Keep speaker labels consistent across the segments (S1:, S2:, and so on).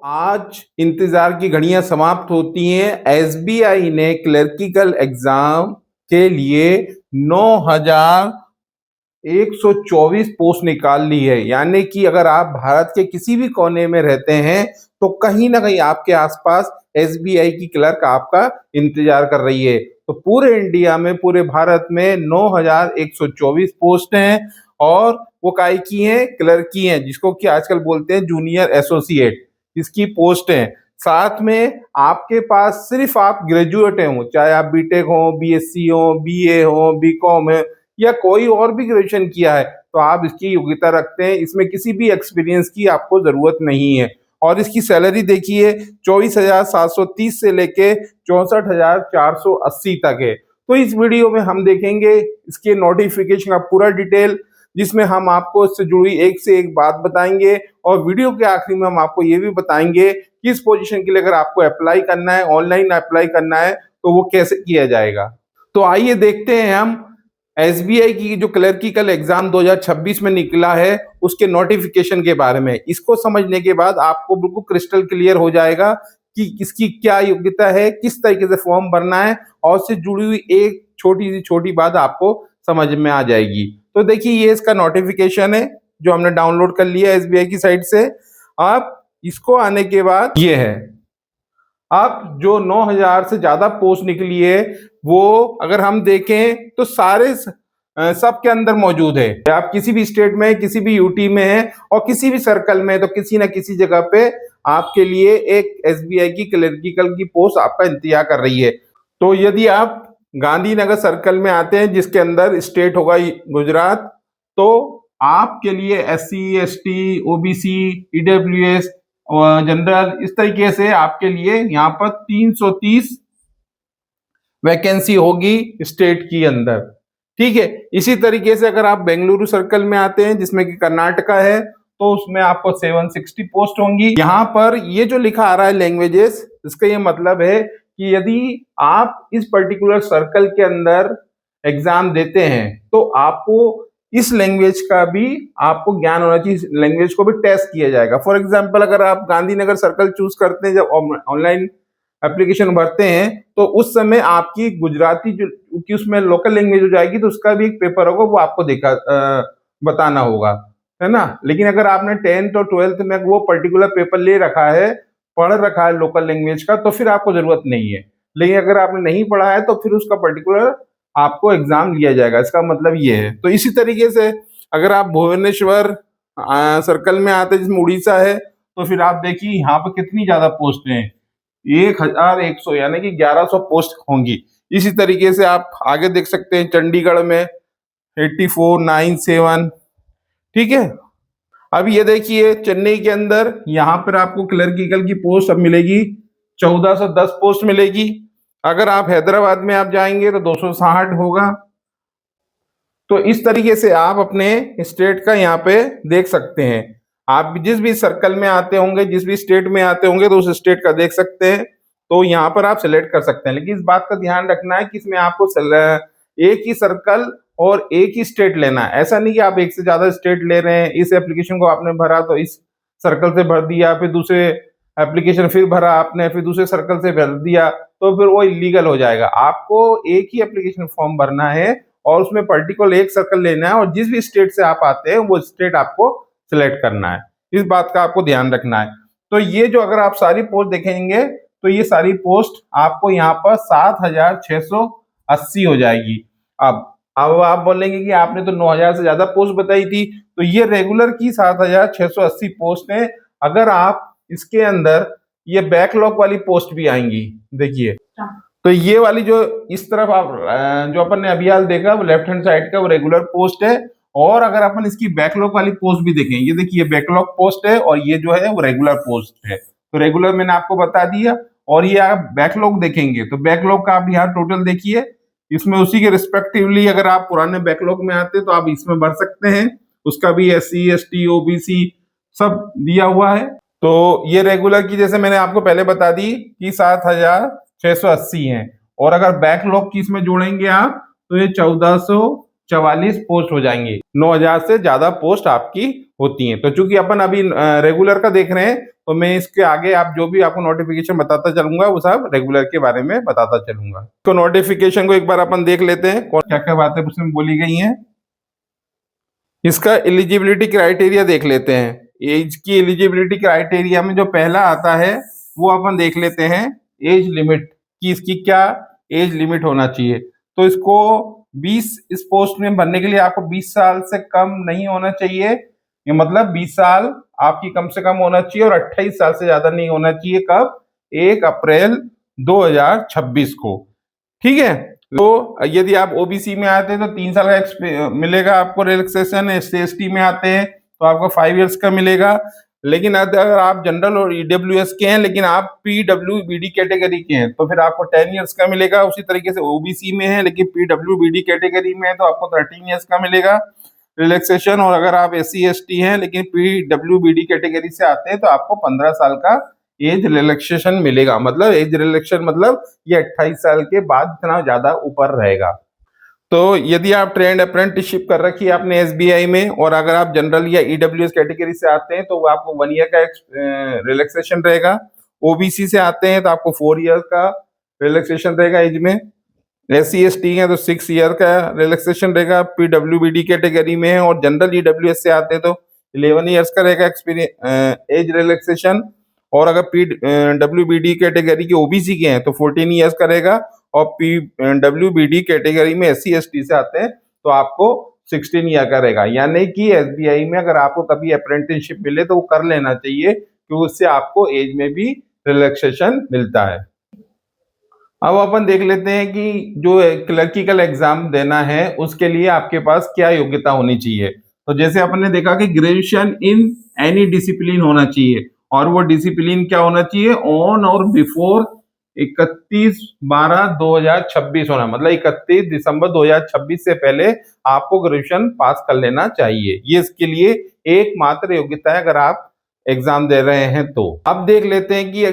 S1: आज इंतजार की घड़ियां समाप्त होती हैं। एसबीआई ने क्लर्किकल एग्जाम के लिए 9,124 पोस्ट निकाल ली है। यानी कि अगर आप भारत के किसी भी कोने में रहते हैं तो कहीं ना कहीं आपके आसपास एसबीआई की क्लर्क आपका इंतजार कर रही है। तो पूरे इंडिया में, पूरे भारत में 9,124 पोस्ट हैं और वो काय की हैं, क्लर्क की हैं, जिसको कि आजकल बोलते हैं जूनियर एसोसिएट, इसकी पोस्ट है। साथ में आपके पास सिर्फ आप ग्रेजुएट हो, चाहे आप बीटेक हो, बीएससी हो, बीए हो, बीकॉम है या कोई और भी ग्रेजुएशन किया है, तो आप इसकी योग्यता रखते हैं। इसमें किसी भी एक्सपीरियंस की आपको जरूरत नहीं है। और इसकी सैलरी देखिए 24,730 से लेके 64,480 तक है। तो इस वीडियो में हम देखेंगे इसके नोटिफिकेशन का पूरा डिटेल, जिसमें हम आपको इससे जुड़ी एक से एक बात बताएंगे और वीडियो के आखिरी में हम आपको ये भी बताएंगे कि इस पोजीशन के लिए अगर आपको अप्लाई करना है, ऑनलाइन अप्लाई करना है, तो वो कैसे किया जाएगा। तो आइए देखते हैं हम एसबीआई की जो क्लर्किकल एग्जाम 2026 में निकला है उसके नोटिफिकेशन के बारे में। इसको समझने के बाद आपको बिल्कुल क्रिस्टल क्लियर हो जाएगा कि इसकी क्या योग्यता है, किस तरीके से फॉर्म भरना है, और उससे जुड़ी हुई एक छोटी बात आपको समझ में आ जाएगी। तो देखिए, ये इसका नोटिफिकेशन है जो हमने डाउनलोड कर लिया एसबीआई की साइट से। आप इसको आने के बाद ये है, अब जो 9,000 से ज्यादा पोस्ट निकली है वो अगर हम देखें तो सारे सब के अंदर मौजूद है। आप किसी भी स्टेट में, किसी भी यूटी में है और किसी भी सर्कल में, तो किसी ना किसी जगह पे आपके लिए एक एसबीआई की क्लर्किकल की पोस्ट आपका इंतजार कर रही है। तो यदि आप गांधीनगर सर्कल में आते हैं, जिसके अंदर स्टेट होगा गुजरात, तो आपके लिए एससी, एसटी, ओबीसी, ईडब्ल्यूएस और जनरल, इस तरीके से आपके लिए यहाँ पर 330 वैकेंसी होगी स्टेट की अंदर। ठीक है। इसी तरीके से अगर आप बेंगलुरु सर्कल में आते हैं, जिसमें कि कर्नाटका है, तो उसमें आपको 760 पोस्ट होंगी। यहाँ पर ये जो लिखा आ रहा है लैंग्वेजेस, इसका ये मतलब है कि यदि आप इस पर्टिकुलर सर्कल के अंदर एग्जाम देते हैं तो आपको इस लैंग्वेज का भी आपको ज्ञान होना चाहिए, इस लैंग्वेज को भी टेस्ट किया जाएगा। फॉर एग्जांपल, अगर आप गांधीनगर सर्कल चूज करते हैं, जब ऑनलाइन एप्लीकेशन भरते हैं, तो उस समय आपकी गुजराती जो कि उसमें लोकल लैंग्वेज हो जाएगी, तो उसका भी एक पेपर होगा, वो आपको बताना होगा, है ना। लेकिन अगर आपने 10th और 12th में वो पर्टिकुलर पेपर ले रखा है, पढ़ रखा है लोकल लैंग्वेज का, तो फिर आपको जरूरत नहीं है। लेकिन अगर आपने नहीं पढ़ा है तो फिर उसका पर्टिकुलर आपको एग्जाम लिया जाएगा। इसका मतलब ये है। तो इसी तरीके से अगर आप भुवनेश्वर सर्कल में आते हैं, जिसमें उड़ीसा है, तो फिर आप देखिए यहाँ पर कितनी ज्यादा पोस्ट हैं, 1,100, यानी कि 1,100 पोस्ट होंगी। इसी तरीके से आप आगे देख सकते हैं चंडीगढ़ में 8497। ठीक है। अब ये देखिए चेन्नई के अंदर, यहाँ पर आपको क्लर्किकल की पोस्ट अब मिलेगी 1,410 पोस्ट मिलेगी। अगर आप हैदराबाद में आप जाएंगे तो 260 होगा। तो इस तरीके से आप अपने स्टेट का यहाँ पे देख सकते हैं। आप जिस भी सर्कल में आते होंगे, जिस भी स्टेट में आते होंगे, तो उस स्टेट का देख सकते हैं। तो यहाँ पर आप सिलेक्ट कर सकते हैं। लेकिन इस बात का ध्यान रखना है कि इसमें आपको एक ही सर्कल और एक ही स्टेट लेना है। ऐसा नहीं कि आप एक से ज्यादा स्टेट ले रहे हैं। इस एप्लीकेशन को आपने भरा तो इस सर्कल से भर दिया, फिर दूसरे एप्लीकेशन फिर भरा आपने, फिर दूसरे सर्कल से भर दिया, तो फिर वो इलीगल हो जाएगा। आपको एक ही एप्लीकेशन फॉर्म भरना है और उसमें पर्टिकुलर एक सर्कल लेना है, और जिस भी स्टेट से आप आते हैं वो स्टेट आपको सिलेक्ट करना है। इस बात का आपको ध्यान रखना है। तो ये जो अगर आप सारी पोस्ट देखेंगे तो ये सारी पोस्ट आपको यहाँ पर 7,680 हो जाएगी। अब आप बोलेंगे कि आपने तो 9,000 से ज्यादा पोस्ट बताई थी, तो ये रेगुलर की 7,680 पोस्ट है। अगर आप इसके अंदर ये बैकलॉग वाली पोस्ट भी आएंगी, देखिए, तो ये वाली जो इस तरफ आप जो अपन ने अभी हाल देखा, वो लेफ्ट हैंड साइड का वो रेगुलर पोस्ट है। और अगर अपन इसकी बैकलॉग वाली पोस्ट भी देखें, ये देखिए बैकलॉग पोस्ट है और ये जो है वो रेगुलर पोस्ट है। तो रेगुलर मैंने आपको बता दिया, और ये आप बैकलॉग देखेंगे तो बैकलॉग का आप यहाँ टोटल देखिए, इसमें उसी के रिस्पेक्टिवली अगर आप पुराने बैकलॉग में आते तो आप इसमें भर सकते हैं। उसका भी SC, ST, OBC सब दिया हुआ है। तो ये रेगुलर की जैसे मैंने आपको पहले बता दी कि 7,680 है, और अगर बैकलॉग की इसमें जोड़ेंगे आप तो ये 1,400 44 पोस्ट हो जाएंगे। 9000 से ज्यादा पोस्ट आपकी होती हैं। तो चूंकि अपन अभी रेगुलर का देख रहे हैं, तो मैं इसके आगे आप जो भी आपको नोटिफिकेशन बताता चलूंगा वो सब रेगुलर के बारे में बताता चलूंगा। तो नोटिफिकेशन को एक बार अपन देख लेते हैं, कौन क्या क्या बातें उसमें बोली गई हैं। इसका एलिजिबिलिटी क्राइटेरिया देख लेते हैं। एज की एलिजिबिलिटी क्राइटेरिया में जो पहला आता है वो अपन देख लेते हैं, एज लिमिट की इसकी क्या एज लिमिट होना चाहिए। तो इसको 20 इस पोस्ट में भरने के लिए आपको 20 साल से कम नहीं होना चाहिए। ये मतलब 20 साल आपकी कम से कम होना चाहिए और 28 साल से ज्यादा नहीं होना चाहिए। कब? 1 अप्रैल 2026 को। ठीक है। तो यदि आप ओबीसी में आते हैं तो 3 साल का मिलेगा आपको रिलैक्सेशन। SC/ST में आते हैं तो आपको 5 इयर्स का मिलेगा। लेकिन अगर आप जनरल और ईडब्ल्यूएस के हैं लेकिन आप पीडब्ल्यूबीडी कैटेगरी के हैं तो फिर आपको 10 इयर्स का मिलेगा। उसी तरीके से ओबीसी में है लेकिन पीडब्ल्यूबीडी कैटेगरी में है तो आपको 13 इयर्स का मिलेगा रिलैक्सेशन। और अगर आप SC/ST हैं लेकिन पीडब्ल्यूबीडी कैटेगरी से आते हैं तो आपको 15 साल का एज रिलैक्सेशन मिलेगा। मतलब एज रिलैक्सेशन मतलब ये 28 साल के बाद इतना ज्यादा ऊपर रहेगा। तो यदि आप ट्रेंड अप्रेंटिसशिप कर रखी है आपने SBI में और अगर आप जनरल या EWS कैटेगरी से आते हैं तो आपको 1 ईयर का रिलैक्सेशन रहेगा। ओबीसी से आते हैं तो आपको 4 ईयर का रिलैक्सेशन रहेगा एज में। SC/ST है तो 6 ईयर का रिलैक्सेशन रहेगा पीडब्ल्यूबीडी कैटेगरी में है। और जनरल EWS से आते हैं तो 11 ईयर्स का रहेगा एज रिलैक्सेशन। और अगर पीडब्ल्यूबीडी कैटेगरी के ओबीसी के हैं तो 14 ईयर्स का रहेगा। और पीडब्ल्यूबीडी कैटेगरी में SC/ST से आते हैं तो आपको 16 ईयर का रहेगा। यानी कि SBI में अगर आपको कभी अप्रेंटिसशिप मिले तो वो कर लेना चाहिए क्योंकि उससे आपको एज में भी रिलैक्सेशन मिलता है। अब अपन देख लेते हैं कि जो क्लर्किकल एग्जाम देना है उसके लिए आपके पास क्या योग्यता होनी चाहिए। तो जैसे अपन ने देखा कि ग्रेजुएशन इन एनी डिसिप्लिन होना चाहिए और वो डिसिप्लिन क्या होना चाहिए, ऑन और बिफोर 31/12/2026 होना। मतलब 31 दिसंबर 2026 से पहले आपको ग्रेजुएशन पास कर लेना चाहिए। ये इसके लिए एकमात्र योग्यता है अगर आप एग्जाम दे रहे हैं तो। अब देख लेते हैं कि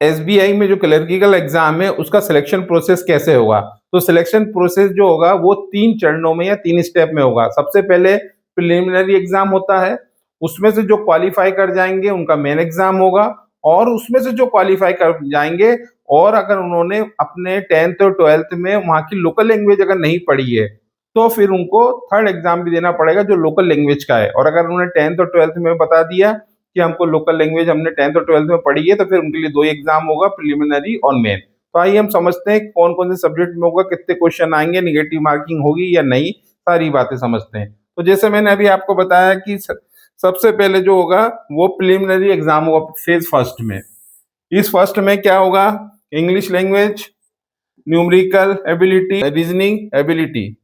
S1: SBI में जो क्लर्किकल एग्जाम है उसका सिलेक्शन प्रोसेस कैसे होगा। तो सिलेक्शन प्रोसेस जो होगा वो 3 चरणों में या 3 स्टेप में होगा। सबसे पहले प्रिलिमिनरी एग्जाम होता है, उसमें से जो क्वालिफाई कर जाएंगे उनका मेन एग्जाम होगा। और उसमें से जो क्वालिफाई कर जाएंगे और अगर उन्होंने अपने 10th और 12th में वहां की लोकल लैंग्वेज अगर नहीं पढ़ी है तो फिर उनको थर्ड एग्जाम भी देना पड़ेगा जो लोकल लैंग्वेज का है। और अगर उन्होंने 10th और 12th में बता दिया कि हमको लोकल लैंग्वेज हमने 10th और 12th में पढ़ी है तो फिर उनके लिए 2 एग्जाम होगा, प्रिलिमिनरी और मेन। तो आइए हम समझते हैं कौन कौन से सब्जेक्ट में होगा, कितने क्वेश्चन आएंगे, निगेटिव मार्किंग होगी या नहीं, सारी बातें समझते हैं। तो जैसे मैंने अभी आपको बताया कि सबसे पहले जो होगा वो प्रिलिमिनरी एग्जाम होगा फेज फर्स्ट में। इस फर्स्ट में क्या होगा, English language, numerical ability, reasoning ability.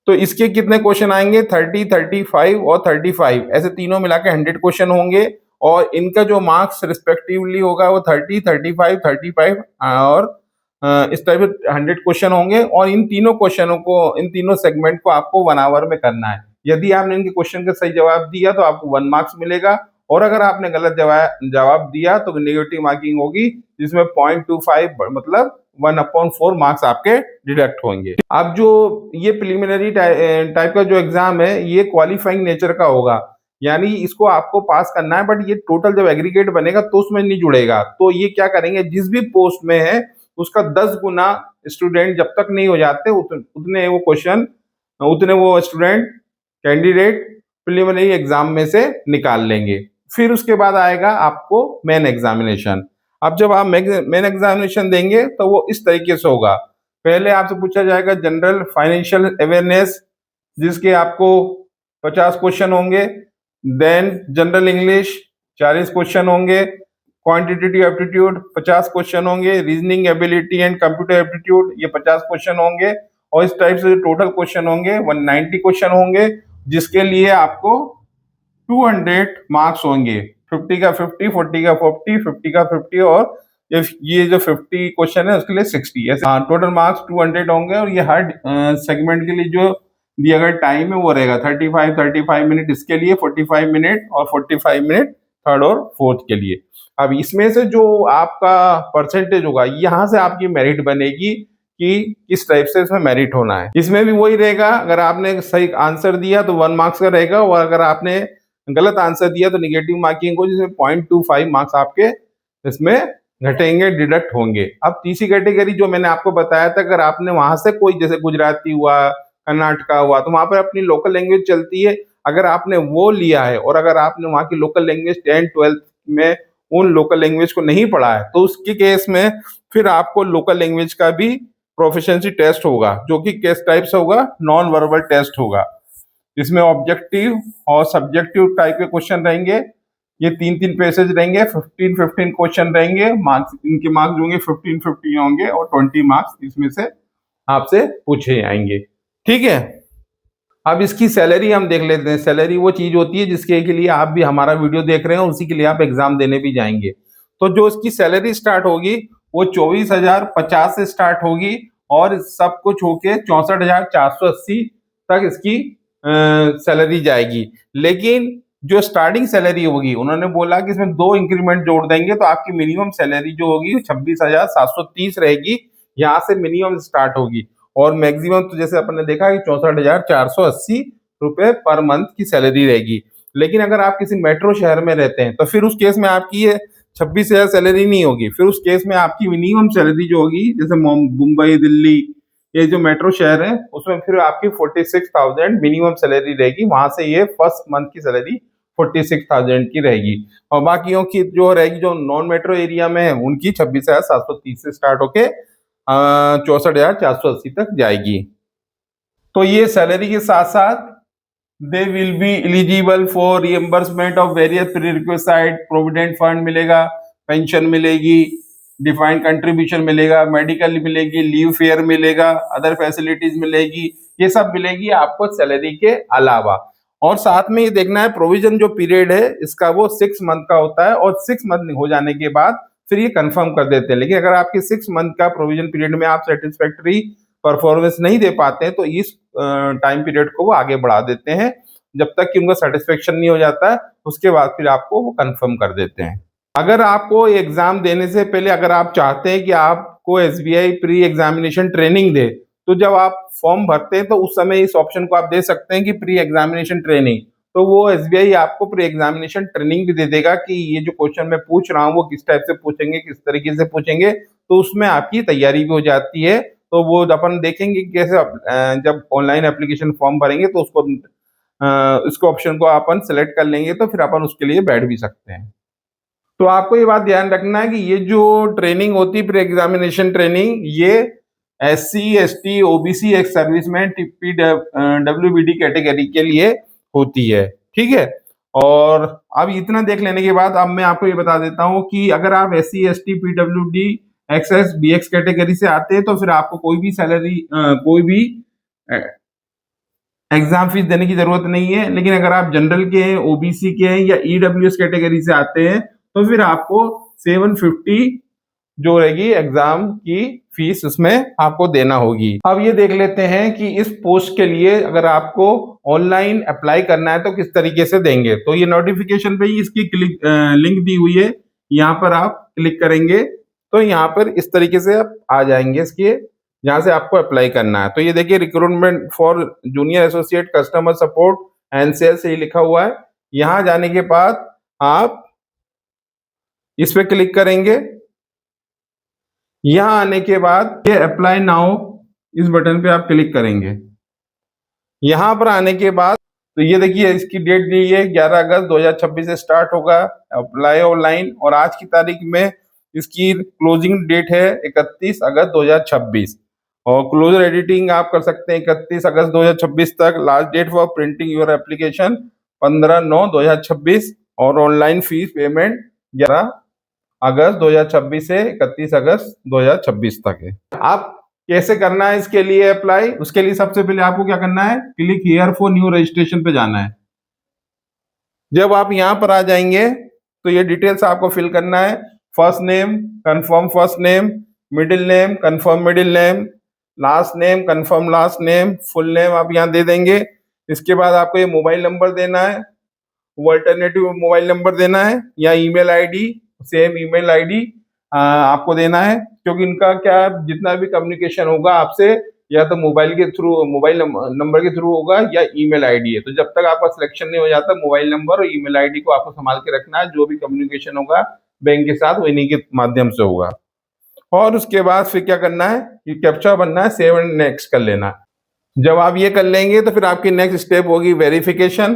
S1: तो इसके कितने क्वेश्चन आएंगे, 30, 35 और 35, ऐसे तीनों मिला के 100 क्वेश्चन होंगे। और इनका जो मार्क्स रिस्पेक्टिवली होगा वो 30, 35, 35 और इस टाइप से 100 क्वेश्चन होंगे। और इन तीनों क्वेश्चनों को, इन तीनों सेगमेंट को आपको 1 आवर में करना है। यदि आपने इनके क्वेश्चन का सही जवाब दिया तो आपको 1 मार्क्स मिलेगा और अगर आपने गलत जवाब दिया तो नेगेटिव मार्किंग होगी जिसमें 0.25 मतलब 1/4 मार्क्स आपके डिडक्ट होंगे। अब जो ये प्रिलिमिनरी टाइप का जो एग्जाम है ये क्वालिफाइंग नेचर का होगा, यानी इसको आपको पास करना है बट ये टोटल जब एग्रीगेट बनेगा तो उसमें नहीं जुड़ेगा। तो ये क्या करेंगे, जिस भी पोस्ट में है उसका 10 गुना स्टूडेंट जब तक नहीं हो जाते उतने वो क्वेश्चन, उतने वो स्टूडेंट कैंडिडेट प्रिलिमिनरी एग्जाम में से निकाल लेंगे। फिर उसके बाद आएगा आपको मेन एग्जामिनेशन। अब जब आप मेन एग्जामिनेशन देंगे तो वो इस तरीके से होगा, पहले आपसे पूछा जाएगा जनरल फाइनेंशियल अवेयरनेस जिसके आपको 50 क्वेश्चन होंगे। देन जनरल इंग्लिश 40 क्वेश्चन होंगे। क्वांटिटेटिव एप्टीट्यूड 50 क्वेश्चन होंगे। Reasoning ability and computer aptitude ये 50 क्वेश्चन होंगे। और इस टाइप से टोटल क्वेश्चन होंगे 190 क्वेश्चन होंगे जिसके लिए आपको 200 मार्क्स होंगे। 50 का 50, 40 का 40, 50 का 50 और ये जो 50 क्वेश्चन है उसके लिए 60, ऐसे टोटल मार्क्स 200 होंगे। और ये हर सेगमेंट के लिए जो दिया गया टाइम है वो रहेगा 35 मिनट इसके लिए, 45 मिनट और 45 मिनट थर्ड और फोर्थ के लिए। अब इसमें से जो आपका परसेंटेज होगा यहाँ से आपकी मेरिट बनेगी कि किस टाइप से इसमें मेरिट होना है। इसमें भी वही रहेगा, अगर आपने सही आंसर दिया तो 1 मार्क्स का रहेगा, और अगर आपने गलत आंसर दिया तो निगेटिव मार्किंग हो, जिसमें 0.25 मार्क्स आपके इसमें घटेंगे, डिडक्ट होंगे। अब तीसरी कैटेगरी जो मैंने आपको बताया था, अगर आपने वहां से कोई, जैसे गुजराती हुआ, कर्नाटका हुआ, तो वहां पर अपनी लोकल लैंग्वेज चलती है, अगर आपने वो लिया है और अगर आपने वहाँ की लोकल लैंग्वेज 10th-12th में उन लोकल लैंग्वेज को नहीं पढ़ा है, तो उसके केस में फिर आपको लोकल लैंग्वेज का भी प्रोफिशिएंसी टेस्ट होगा, जो कि किस टाइप से होगा, नॉन वर्बल टेस्ट होगा। इसमें ऑब्जेक्टिव और सब्जेक्टिव टाइप के क्वेश्चन रहेंगे। ये 3-3 पैसेज रहेंगे, 15-15 क्वेश्चन रहेंगे, मार्क्स इनके मार्क्स होंगे 15-15 होंगे, और 20 मार्क्स इसमें से आपसे पूछे जाएंगे। ठीक है, अब इसकी सैलरी हम देख लेते हैं। सैलरी वो चीज होती है जिसके के लिए आप भी हमारा वीडियो देख रहे हैं, उसी के लिए आप एग्जाम देने भी जाएंगे। तो जो इसकी सैलरी स्टार्ट होगी वो 24,050 से स्टार्ट होगी, और सब कुछ होके 64,480 तक इसकी सैलरी जाएगी। लेकिन जो स्टार्टिंग सैलरी होगी, उन्होंने बोला कि इसमें 2 इंक्रीमेंट जोड़ देंगे, तो आपकी मिनिमम सैलरी जो होगी 26,730 रहेगी। यहाँ से मिनिमम स्टार्ट होगी, और मैक्सिमम तो जैसे अपन ने देखा कि 64,480 रुपए पर मंथ की सैलरी रहेगी। लेकिन अगर आप किसी मेट्रो शहर में रहते हैं तो फिर उस केस में आपकी ये 26,000 सैलरी नहीं होगी, फिर उस केस में आपकी मिनिमम सैलरी जो होगी, जैसे मुंबई, दिल्ली, ये जो मेट्रो शहर है, उसमें फिर आपकी 46,000 मिनिमम सैलरी रहेगी। वहां से ये फर्स्ट मंथ की सैलरी 46,000 की रहेगी, और बाकियों की जो रहेगी, जो नॉन मेट्रो एरिया में है, उनकी 26,730 से स्टार्ट होके 64,480 तक जाएगी। तो ये सैलरी के साथ साथ they will be eligible for reimbursement of various प्रीरिक्विसाइट, provident fund मिलेगा, पेंशन मिलेगी, डिफाइंड कंट्रीब्यूशन मिलेगा, मेडिकल मिलेगी, लीव फेयर मिलेगा, अदर फैसिलिटीज मिलेगी, ये सब मिलेगी आपको सैलरी के अलावा। और साथ में ये देखना है, प्रोविजन जो पीरियड है इसका वो 6 मंथ का होता है, और 6 मंथ हो जाने के बाद फिर ये कंफर्म कर देते हैं। लेकिन अगर आपके 6 मंथ का प्रोविजन पीरियड में आप सेटिस्फैक्टरी परफॉर्मेंस नहीं दे पाते हैं, तो इस टाइम पीरियड को वो आगे बढ़ा देते हैं, जब तक कि उनका सेटिस्फेक्शन नहीं हो जाता है, उसके बाद फिर आपको वो कंफर्म कर देते हैं। अगर आपको एग्जाम देने से पहले अगर आप चाहते हैं कि आपको एसबीआई प्री एग्जामिनेशन ट्रेनिंग दे, तो जब आप फॉर्म भरते हैं तो उस समय इस ऑप्शन को आप दे सकते हैं कि प्री एग्जामिनेशन ट्रेनिंग, तो वो एसबीआई आपको प्री एग्जामिनेशन ट्रेनिंग भी दे देगा कि ये जो क्वेश्चन मैं पूछ रहा हूँ वो किस टाइप से पूछेंगे, किस तरीके से पूछेंगे, तो उसमें आपकी तैयारी भी हो जाती है। तो वो अपन देखेंगे कैसे जब ऑनलाइन एप्लीकेशन फॉर्म भरेंगे तो उसको इसको ऑप्शन को अपन सेलेक्ट कर लेंगे, तो फिर अपन उसके लिए बैठ भी सकते हैं। तो आपको ये बात ध्यान रखना है कि ये जो ट्रेनिंग होती है प्री एग्जामिनेशन ट्रेनिंग, ये SC ST OBC ex serviceman PWBD category के लिए होती है। ठीक है, और अब इतना देख लेने के बाद अब मैं आपको ये बता देता हूँ कि अगर आप SC ST PWD XS BX category से आते हैं तो फिर आपको कोई भी सैलरी कोई भी एग्जाम फीस देने की जरूरत नहीं है। लेकिन अगर आप जनरल के हैं, ओबीसी के हैं, या ईडब्ल्यूएस कैटेगरी से आते हैं तो फिर आपको 750 जो रहेगी एग्जाम की फीस उसमें आपको देना होगी। अब ये देख लेते हैं कि इस पोस्ट के लिए अगर आपको ऑनलाइन अप्लाई करना है तो किस तरीके से देंगे। तो ये नोटिफिकेशन पे ही इसकी लिंक दी हुई है, यहाँ पर आप क्लिक करेंगे तो यहाँ पर इस तरीके से आप आ जाएंगे इसके, जहां से आपको अप्लाई करना है। तो ये देखिए, recruitment for junior associate customer support and sales ये लिखा हुआ है। यहां जाने के बाद आप इस पे क्लिक करेंगे। यहां आने के बाद ये अप्लाई नाउ इस बटन पे आप क्लिक करेंगे। यहां पर आने के बाद तो ये देखिए इसकी डेट दी है 11 अगस्त 2026 से स्टार्ट होगा अप्लाई ऑनलाइन, और आज की तारीख में इसकी क्लोजिंग डेट है 31 अगस्त 2026, और क्लोजर एडिटिंग आप कर सकते हैं 31 अगस्त 2026 तक। Last date for printing your application 15/9/2026, और ऑनलाइन फीस पेमेंट 11 अगस्त 2026 से 31 अगस्त 2026 तक है। आप कैसे करना है इसके लिए अप्लाई, उसके लिए सबसे पहले आपको क्या करना है, click here for new registration पे जाना है। जब आप यहां पर आ जाएंगे तो ये डिटेल्स आपको फिल करना है। First name confirm first name, middle name confirm middle name, last name confirm last name, full name आप यहाँ दे देंगे। इसके बाद आपको ये मोबाइल नंबर देना है, वो अल्टरनेटिव मोबाइल नंबर देना है, या email ID same email ID आपको देना है, क्योंकि इनका क्या जितना भी कम्युनिकेशन होगा आपसे या तो मोबाइल के थ्रू, मोबाइल नंबर के थ्रू होगा या ईमेल आईडी है। तो जब तक आपका सिलेक्शन नहीं हो जाता, मोबाइल नंबर और ईमेल आईडी को आपको संभाल के रखना है। जो भी कम्युनिकेशन होगा बैंक के साथ वो इन्हीं के माध्यम से होगा। और उसके बाद फिर क्या करना है, ये कैप्चा बनना है, सेव एंड नेक्स्ट कर लेना। जब आप ये कर लेंगे तो फिर आपकी नेक्स्ट स्टेप होगी वेरिफिकेशन।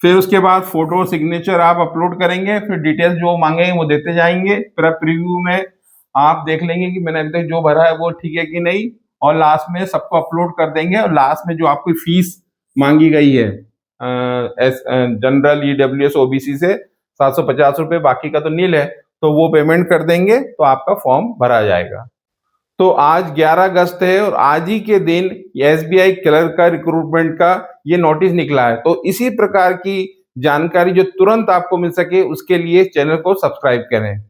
S1: फिर उसके बाद फोटो सिग्नेचर आप अपलोड करेंगे, फिर डिटेल्स जो मांगेंगे वो देते जाएंगे। फिर आप प्रीव्यू में आप देख लेंगे कि मैंने अभी तक जो भरा है वो ठीक है कि नहीं, और लास्ट में सबको अपलोड कर देंगे। और लास्ट में जो आपकी फीस मांगी गई है जनरल, ईडब्ल्यूएस, ओबीसी से 750 रुपये, बाकी का तो नील है, तो वो पेमेंट कर देंगे तो आपका फॉर्म भरा जाएगा। तो आज 11 अगस्त है और आज ही के दिन एसबीआई क्लर्क का रिक्रूटमेंट का ये नोटिस निकला है। तो इसी प्रकार की जानकारी जो तुरंत आपको मिल सके उसके लिए चैनल को सब्सक्राइब करें।